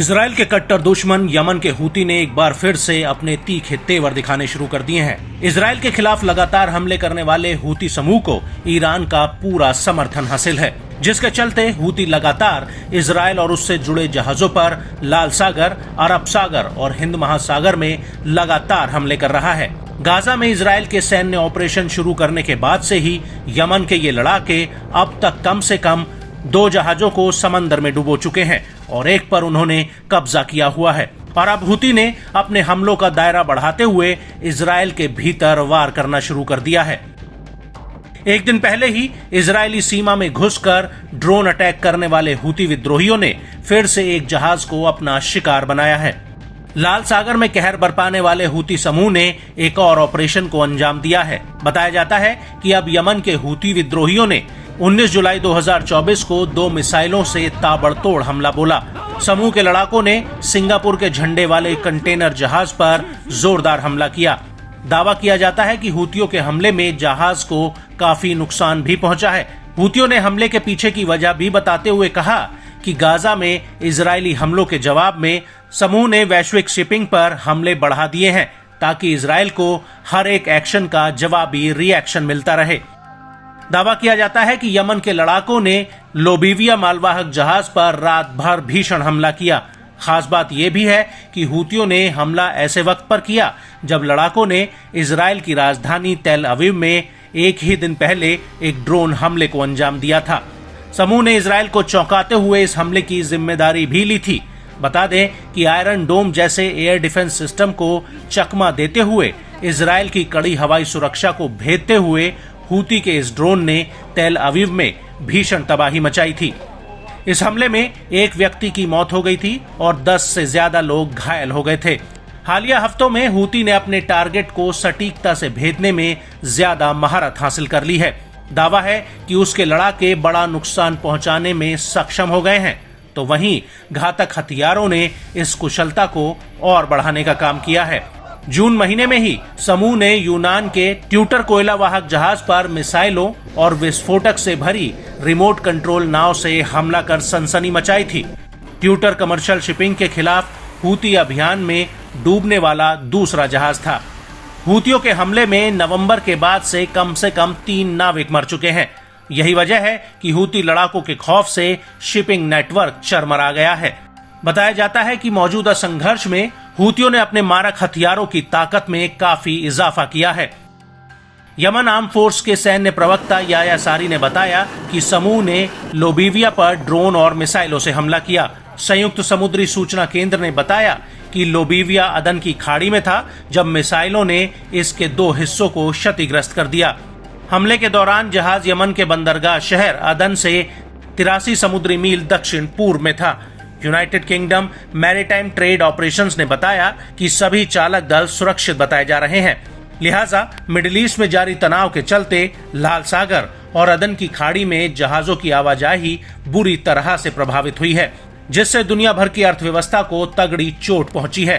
Israel के कट्टर दुश्मन यमन के हूती ने एक बार फिर से अपने तीखे तेवर दिखाने शुरू कर दिए हैं। इजराइल के खिलाफ लगातार हमले करने वाले हूती समूह को ईरान का पूरा समर्थन हासिल है, जिसके चलते हूती लगातार इजराइल और उससे जुड़े जहाजों पर लाल सागर, अरब सागर और हिंद महासागर में लगातार हमले कर रहा है। गाजा में इजराइल के सैन्य ऑपरेशन शुरू करने के बाद से ही यमन के ये लड़ाके अब तक कम से कम 2 जहाजों को समंदर में डुबो चुके हैं और एक पर उन्होंने कब्जा किया हुआ है। और अब हूती ने अपने हमलों का दायरा बढ़ाते हुए इजराइल के भीतर वार करना शुरू कर दिया है। एक दिन पहले ही इजरायली सीमा में घुसकर ड्रोन अटैक करने वाले हूती विद्रोहियों ने फिर से एक जहाज को अपना शिकार बनाया है। लाल सागर में कहर बरपाने वाले हूती समूह ने एक और ऑपरेशन को अंजाम दिया है। बताया जाता है कि अब यमन के हूती विद्रोहियों ने 19 जुलाई 2024 को 2 मिसाइलों से ताबड़तोड़ हमला बोला। समूह के लड़ाकों ने सिंगापुर के झंडे वाले कंटेनर जहाज पर जोरदार हमला किया। दावा किया जाता है कि हूतियों के हमले में जहाज को काफी नुकसान भी पहुंचा है। हूतियों ने हमले के पीछे की वजह भी बताते हुए कहा कि गाजा में इजरायली हमलों के जवाब में समूह ने वैश्विक शिपिंग पर हमले बढ़ा दिए हैं, ताकि इजराइल को हर एक एक्शन का जवाबी रिएक्शन मिलता रहे। दावा किया जाता है कि यमन के लड़ाकों ने लोबीविया मालवाहक जहाज पर रात भर भीषण हमला किया। खास बात यह भी है कि हूतियों ने हमला ऐसे वक्त पर किया जब लड़ाकों ने इजराइल की राजधानी तेल अवीव में एक ही दिन पहले एक ड्रोन हमले को अंजाम दिया था। समूह ने इजराइल को चौंकाते हुए इस हमले की जिम्मेदारी भी ली थी। बता दें कि आयरन डोम जैसे एयर डिफेंस सिस्टम को चकमा देते हुए इजराइल की कड़ी हवाई सुरक्षा को भेदते हुए हूती के इस ड्रोन ने तेल अवीव में भीषण तबाही मचाई थी। इस हमले में एक व्यक्ति की मौत हो गई थी और 10 से ज्यादा लोग घायल हो गए थे। हालिया हफ्तों में हूती ने अपने टारगेट को सटीकता से भेदने में ज्यादा महारत हासिल कर ली है। दावा है कि उसके लड़ाके बड़ा नुकसान पहुंचाने में सक्षम हो गए हैं, तो वहीं घातक हथियारों ने इस कुशलता को और बढ़ाने का काम किया है। जून महीने में ही समूह ने यूनान के ट्यूटर कोयला वाहक जहाज पर मिसाइलों और विस्फोटक से भरी रिमोट कंट्रोल नाव से हमला कर सनसनी मचाई थी। ट्यूटर कमर्शियल शिपिंग के खिलाफ हूती अभियान में डूबने वाला दूसरा जहाज था। हूतियों के हमले में नवंबर के बाद से कम 3 नाविक मर चुके हैं। यही वजह है कि हूती लड़ाकों के खौफ से शिपिंग नेटवर्क चरमरा गया है। बताया जाता है कि मौजूदा संघर्ष में हूतियों ने अपने मारक हथियारों की ताकत में काफी इजाफा किया है। यमन आर्म फोर्स के सैन्य प्रवक्ता याया सारी ने बताया कि समूह ने लोबीविया पर ड्रोन और मिसाइलों से हमला किया। संयुक्त समुद्री सूचना केंद्र ने बताया कि लोबीविया अदन की खाड़ी में था जब मिसाइलों ने इसके 2 हिस्सों को क्षतिग्रस्त कर दिया। हमले के दौरान जहाज यमन के बंदरगाह शहर अदन से 83 समुद्री मील दक्षिण पूर्व में था। United kingdom maritime trade operations ने बताया कि सभी चालक दल सुरक्षित बताए जा रहे हैं। लिहाजा मिडिल ईस्ट में जारी तनाव के चलते लाल सागर और अदन की खाड़ी में जहाजों की आवाजाही बुरी तरह से प्रभावित हुई है, जिससे दुनिया भर की अर्थव्यवस्था को तगड़ी चोट पहुंची है।